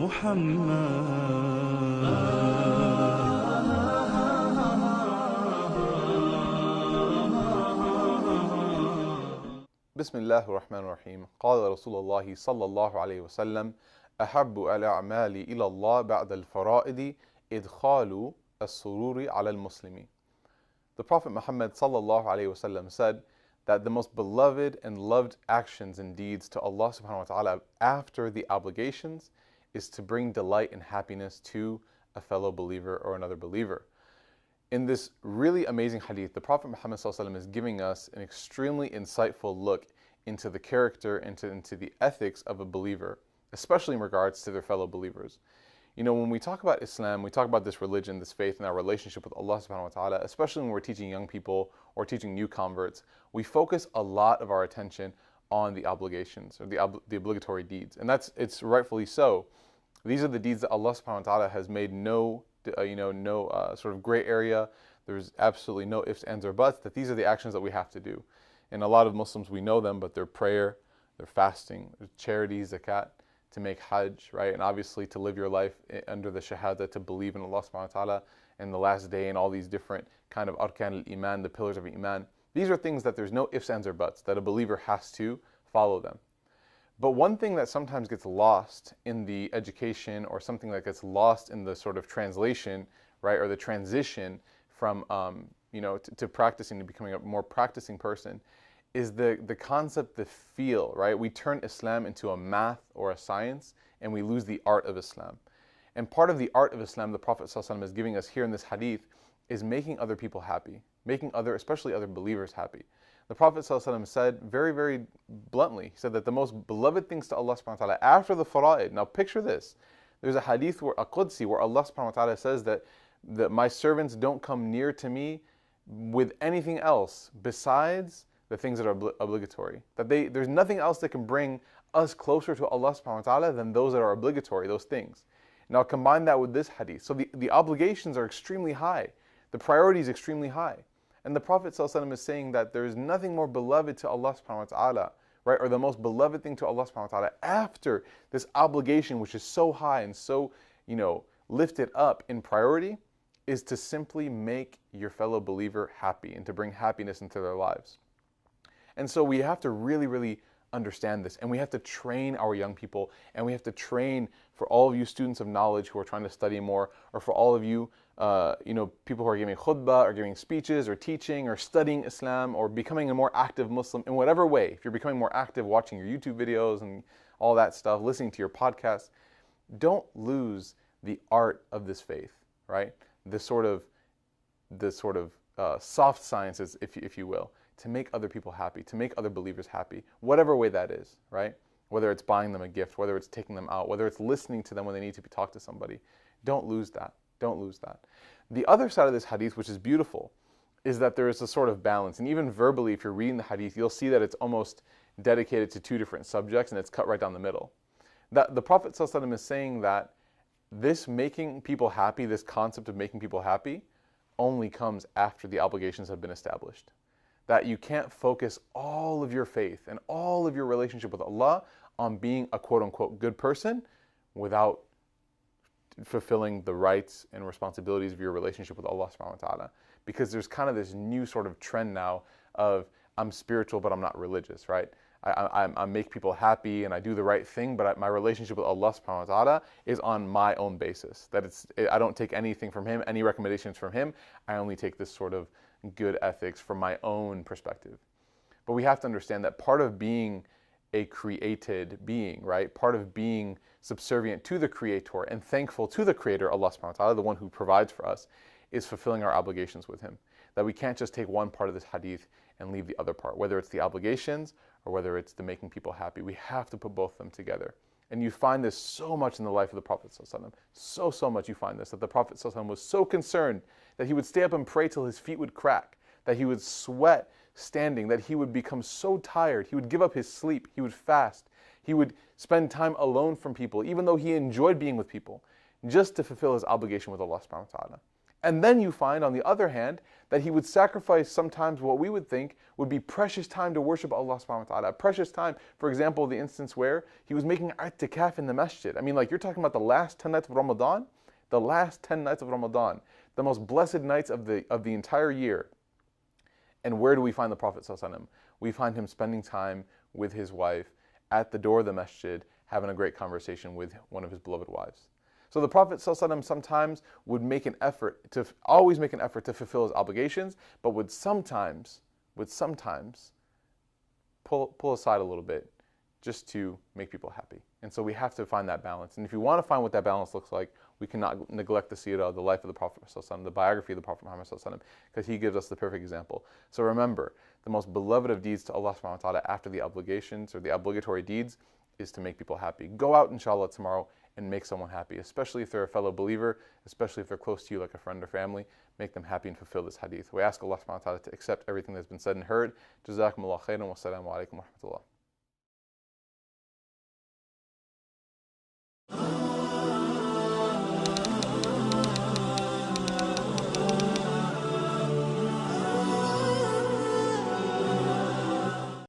بسم الله الرحمن الرحيم. قال رسول الله صلى الله عليه وسلم: أحب الأعمال إلى الله بعد الفرائض إدخال السرور على المسلم. The Prophet Muhammad sallallahu alaihi wasallam said that the most beloved and loved actions and deeds to Allah subhanahu wa ta'ala after the obligations is to bring delight and happiness to a fellow believer or another believer. In this really amazing hadith, the Prophet Muhammad sallallahu alaihi wasallam is giving us an extremely insightful look into the character, into the ethics of a believer, especially in regards to their fellow believers. You know, when we talk about Islam, we talk about this religion, this faith, and our relationship with Allah subhanahu wa ta'ala, especially when we're teaching young people or teaching new converts, we focus a lot of our attention on the obligations or the obligatory deeds. And it's rightfully so. These are the deeds that Allah subhanahu wa ta'ala has made no sort of gray area. There's absolutely no ifs, ands, or buts, that these are the actions that we have to do. And a lot of Muslims, we know them, but they're prayer, they're fasting, there's charity, zakat, to make hajj, right? And obviously to live your life under the shahada, to believe in Allah subhanahu wa ta'ala and the last day and all these different kind of arkan al-iman, the pillars of iman. These are things that there's no ifs, ands, or buts, that a believer has to follow them. But one thing that sometimes gets lost in the education, or something that gets lost in the sort of translation, right, or the transition from to practicing, to becoming a more practicing person, is the concept, the feel, right? We turn Islam into a math or a science, and we lose the art of Islam. And part of the art of Islam, the Prophet ﷺ is giving us here in this hadith, is making other people happy, especially other believers happy. The Prophet ﷺ said very, very bluntly, he said that the most beloved things to Allah subhanahu wa ta'ala after the fara'id, now picture this, there's a hadith, a Qudsi, where Allah subhanahu wa ta'ala says that my servants don't come near to me with anything else besides the things that are obligatory. That there's nothing else that can bring us closer to Allah subhanahu wa ta'ala than those that are obligatory, those things. Now combine that with this hadith. So the obligations are extremely high. The priority is extremely high. And the Prophet ﷺ is saying that there is nothing more beloved to Allah subhanahu wa ta'ala, right? Or the most beloved thing to Allah subhanahu wa ta'ala after this obligation, which is so high and so, lifted up in priority, is to simply make your fellow believer happy and to bring happiness into their lives. And so we have to really, really understand this, and we have to train our young people, and we have to train for all of you students of knowledge who are trying to study more, or for all of you, people who are giving khutbah, or giving speeches, or teaching, or studying Islam, or becoming a more active Muslim in whatever way. If you're becoming more active, watching your YouTube videos and all that stuff, listening to your podcasts, don't lose the art of this faith, right? This sort of soft sciences, if you will, to make other people happy, to make other believers happy, whatever way that is, right? Whether it's buying them a gift, whether it's taking them out, whether it's listening to them when they need to talk to somebody. Don't lose that. Don't lose that. The other side of this hadith, which is beautiful, is that there is a sort of balance. And even verbally, if you're reading the hadith, you'll see that it's almost dedicated to two different subjects, and it's cut right down the middle. That the Prophet ﷺ is saying that this making people happy, this concept of making people happy, only comes after the obligations have been established. That you can't focus all of your faith and all of your relationship with Allah on being a quote-unquote good person without fulfilling the rights and responsibilities of your relationship with Allah subhanahu wa ta'ala. Because there's kind of this new sort of trend now of, I'm spiritual but I'm not religious, right? I make people happy and I do the right thing, but my relationship with Allah subhanahu wa ta'ala is on my own basis. That I don't take anything from Him, any recommendations from Him. I only take this sort of good ethics from my own perspective. But we have to understand that part of being a created being, right? Part of being subservient to the Creator and thankful to the Creator, Allah subhanahu wa ta'ala, the one who provides for us, is fulfilling our obligations with Him. That we can't just take one part of this hadith and leave the other part, whether it's the obligations or whether it's the making people happy. We have to put both of them together. And you find this so much in the life of the Prophet ﷺ. So much you find this, that the Prophet ﷺ was so concerned that he would stay up and pray till his feet would crack, that he would sweat standing, that he would become so tired, he would give up his sleep, he would fast, he would spend time alone from people, even though he enjoyed being with people, just to fulfill his obligation with Allah subhanahu wa ta'ala. And then you find, on the other hand, that he would sacrifice sometimes what we would think would be precious time to worship Allah subhanahu wa ta'ala. A precious time, for example, the instance where he was making i'tikaf in the masjid. I mean, like, you're talking about the last 10 nights of Ramadan, the last 10 nights of Ramadan, the most blessed nights of the entire year. And where do we find the Prophet ﷺ? We find him spending time with his wife at the door of the masjid, having a great conversation with one of his beloved wives. So the Prophet ﷺ sometimes would always make an effort to fulfill his obligations, but would sometimes pull aside a little bit just to make people happy. And so we have to find that balance. And if you want to find what that balance looks like, we cannot neglect the seerah, the life of the Prophet ﷺ, the biography of the Prophet Muhammad ﷺ, because he gives us the perfect example. So remember, the most beloved of deeds to Allah subhanahu wa ta'ala after the obligations or the obligatory deeds is to make people happy. Go out, inshallah, tomorrow and make someone happy, especially if they're a fellow believer, especially if they're close to you like a friend or family. Make them happy and fulfill this hadith. We ask Allah subhanahu wa ta'ala to accept everything that's been said and heard. Jazakumullah khairan wa assalamu alaikum wa rahmatullah.